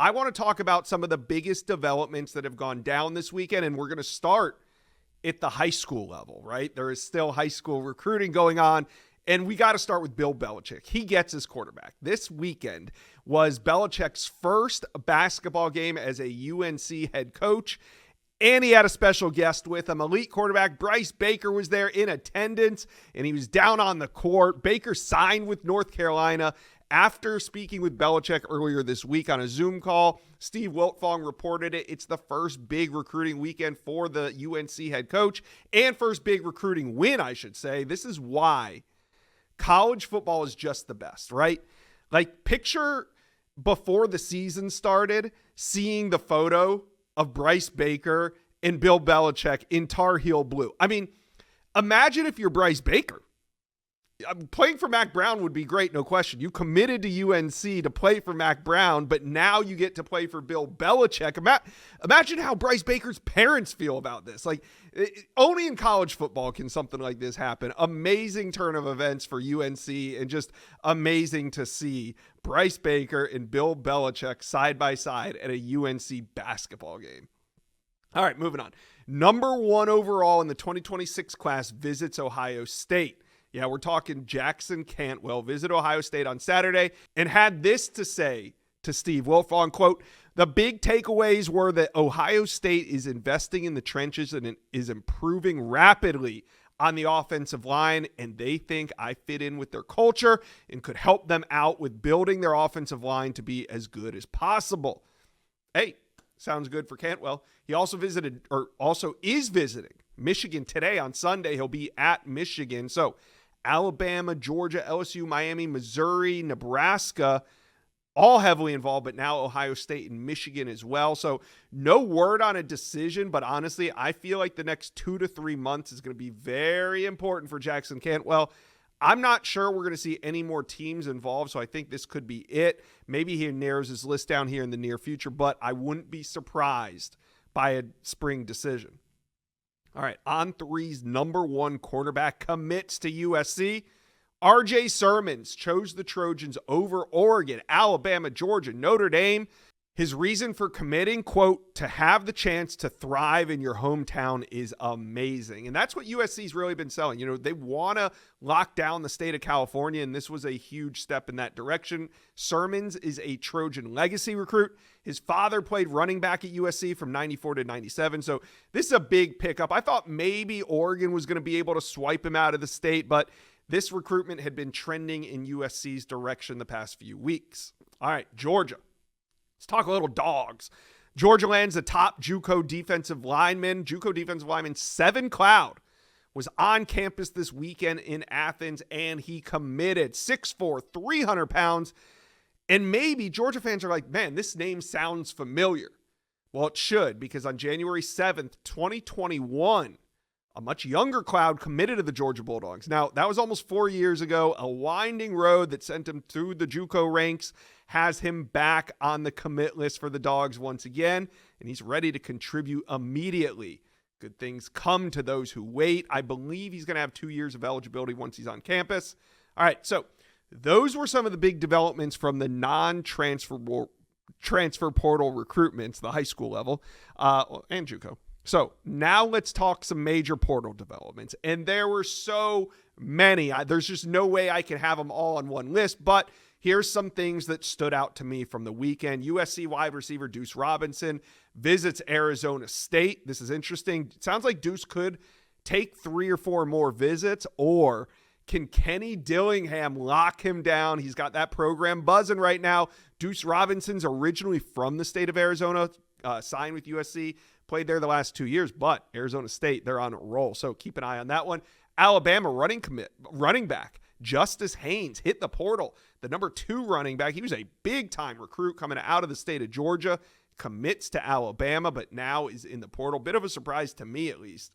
I want to talk about some of the biggest developments that have gone down this weekend, and we're going to start at the high school level, right? There is still high school recruiting going on, and we got to start with Bill Belichick. He gets his quarterback. This weekend was Belichick's first basketball game as a UNC head coach, and he had a special guest with him. Elite quarterback Bryce Baker was there in attendance, and he was down on the court. Baker signed with North Carolina. After speaking with Belichick earlier this week on a Zoom call, Steve Wiltfong reported it. It's the first big recruiting weekend for the UNC head coach and first big recruiting win, I should say. This is why college football is just the best, right? Like, picture before the season started, seeing the photo of Bryce Baker and Bill Belichick in Tar Heel blue. I mean, imagine if you're Bryce Baker. Playing for Mac Brown would be great, no question. You committed to UNC to play for Mac Brown, but now you get to play for Bill Belichick. Imagine how Bryce Baker's parents feel about this. Like, only in college football can something like this happen. Amazing turn of events for UNC, and just amazing to see Bryce Baker and Bill Belichick side by side at a UNC basketball game. All right, moving on. Number 1 overall in the 2026 class visits Ohio State. Yeah, we're talking Jackson Cantwell visit Ohio State on Saturday and had this to say to Steve Wiltfong, quote, "The big takeaways were that Ohio State is investing in the trenches and is improving rapidly on the offensive line, and they think I fit in with their culture and could help them out with building their offensive line to be as good as possible." Hey, sounds good for Cantwell. He also is visiting Michigan today on Sunday. He'll be at Michigan. So Alabama, Georgia, LSU, Miami, Missouri, Nebraska, all heavily involved, but now Ohio State and Michigan as well. So no word on a decision, but honestly, I feel like the next 2 to 3 months is going to be very important for Jackson Cantwell. I'm not sure we're going to see any more teams involved, so I think this could be it. Maybe he narrows his list down here in the near future, but I wouldn't be surprised by a spring decision. All right, On3's number 1 cornerback commits to USC. RJ Sermons chose the Trojans over Oregon, Alabama, Georgia, Notre Dame. His reason for committing, quote, "to have the chance to thrive in your hometown is amazing." And that's what USC's really been selling. You know, they want to lock down the state of California, and this was a huge step in that direction. Sermons is a Trojan legacy recruit. His father played running back at USC from 94 to 97. So this is a big pickup. I thought maybe Oregon was going to be able to swipe him out of the state, but this recruitment had been trending in USC's direction the past few weeks. All right, Georgia. Let's talk a little dogs. Georgia lands the top JUCO defensive lineman. JUCO defensive lineman Seven Cloud was on campus this weekend in Athens, and he committed. 6'4", 300 pounds. And maybe Georgia fans are like, man, this name sounds familiar. Well, it should, because on January 7th, 2021, a much younger Cloud committed to the Georgia Bulldogs. Now, that was almost 4 years ago. A winding road that sent him through the JUCO ranks has him back on the commit list for the Dogs once again, and he's ready to contribute immediately. Good things come to those who wait. I believe he's going to have 2 years of eligibility once he's on campus. All right, so those were some of the big developments from the transfer portal recruitments, the high school level, and JUCO. So now let's talk some major portal developments. And there were so many. There's just no way I can have them all on one list, but here's some things that stood out to me from the weekend. USC wide receiver Deuce Robinson visits Arizona State. This is interesting. It sounds like Deuce could take 3 or 4 more visits, or can Kenny Dillingham lock him down? He's got that program buzzing right now. Deuce Robinson's originally from the state of Arizona, signed with USC, played there the last 2 years, but Arizona State, they're on a roll. So keep an eye on that one. Alabama running back Justice Haynes hit the portal. The number 2 running back. He was a big-time recruit coming out of the state of Georgia, commits to Alabama, but now is in the portal. Bit of a surprise to me, at least.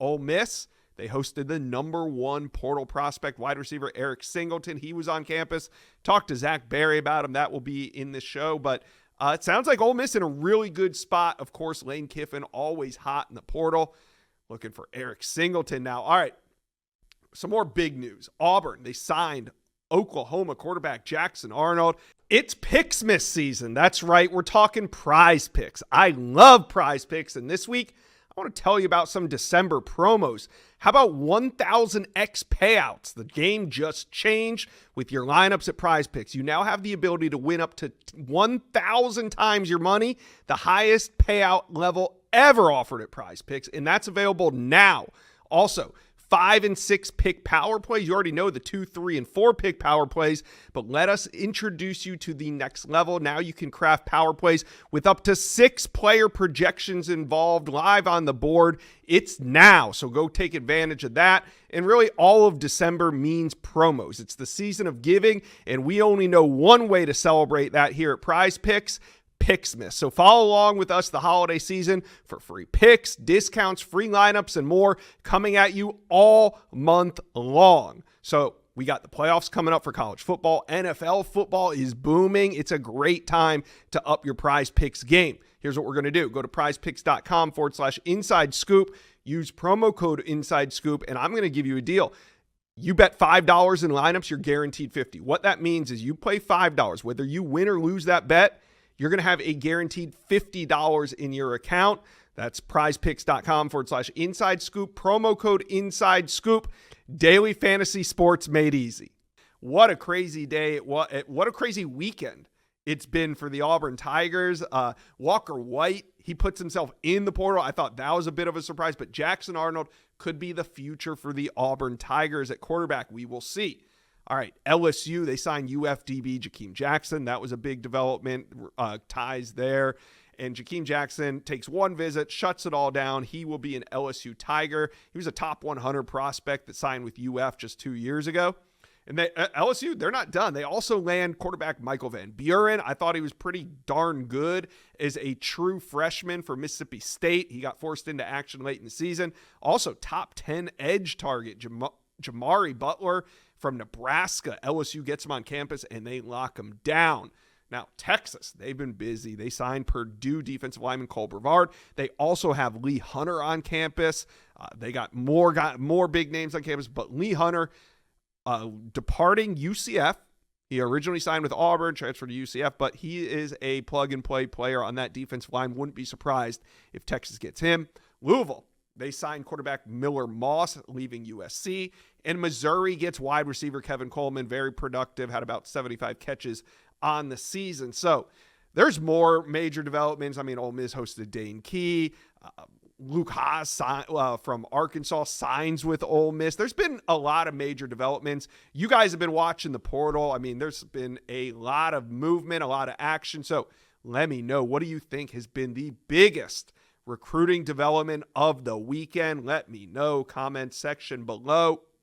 Ole Miss, they hosted the number 1 portal prospect, wide receiver Eric Singleton. He was on campus. Talked to Zach Berry about him. That will be in this show, but it sounds like Ole Miss in a really good spot. Of course, Lane Kiffin always hot in the portal. Looking for Eric Singleton now. All right, some more big news. Auburn, they signed Oklahoma quarterback Jackson Arnold. It's Picksmas season. That's right. We're talking prize picks. I love prize picks. And this week, I want to tell you about some December promos. How about 1,000x payouts? The game just changed with your lineups at PrizePicks. You now have the ability to win up to 1,000 times your money, the highest payout level ever offered at PrizePicks, and that's available now. Also, 5 and 6 pick power plays. You already know the 2, 3, and 4 pick power plays, but let us introduce you to the next level. Now you can craft power plays with up to 6 player projections involved live on the board. It's now, so go take advantage of that. And really, all of December means promos. It's the season of giving, and we only know one way to celebrate that here at PrizePicks. Picksmas. So follow along with us the holiday season for free picks, discounts, free lineups, and more coming at you all month long. So we got the playoffs coming up for college football. NFL football is booming. It's a great time to up your PrizePicks game. Here's what we're going to do. Go to prizepicks.com/inside scoop. Use promo code inside scoop, and I'm going to give you a deal. You bet $5 in lineups, you're guaranteed $50. What that means is you play $5. Whether you win or lose that bet, you're going to have a guaranteed $50 in your account. That's prizepicks.com/inside scoop. Promo code inside scoop. Daily fantasy sports made easy. What a crazy day. What a crazy weekend it's been for the Auburn Tigers. Walker White, he puts himself in the portal. I thought that was a bit of a surprise, but Jackson Arnold could be the future for the Auburn Tigers at quarterback. We will see. All right, LSU, they signed UFDB Jakeem Jackson. That was a big development, ties there. And Jakeem Jackson takes one visit, shuts it all down. He will be an LSU Tiger. He was a top 100 prospect that signed with UF just 2 years ago. And LSU, they're not done. They also land quarterback Michael Van Buren. I thought he was pretty darn good as a true freshman for Mississippi State. He got forced into action late in the season. Also, top 10 edge target, Jamari Butler from Nebraska. LSU gets him on campus, and they lock him down. Now, Texas, they've been busy. They signed Purdue defensive lineman Cole Brevard. They also have Lee Hunter on campus. They got more big names on campus, but Lee Hunter departing UCF. He originally signed with Auburn, transferred to UCF, but he is a plug-and-play player on that defensive line. Wouldn't be surprised if Texas gets him. Louisville, they signed quarterback Miller Moss, leaving USC. And Missouri gets wide receiver Kevin Coleman, very productive, had about 75 catches on the season. So there's more major developments. I mean, Ole Miss hosted Dane Key. Luke Haas from Arkansas signs with Ole Miss. There's been a lot of major developments. You guys have been watching the portal. I mean, there's been a lot of movement, a lot of action. So let me know, what do you think has been the biggest recruiting development of the weekend? Let me know, comment section below.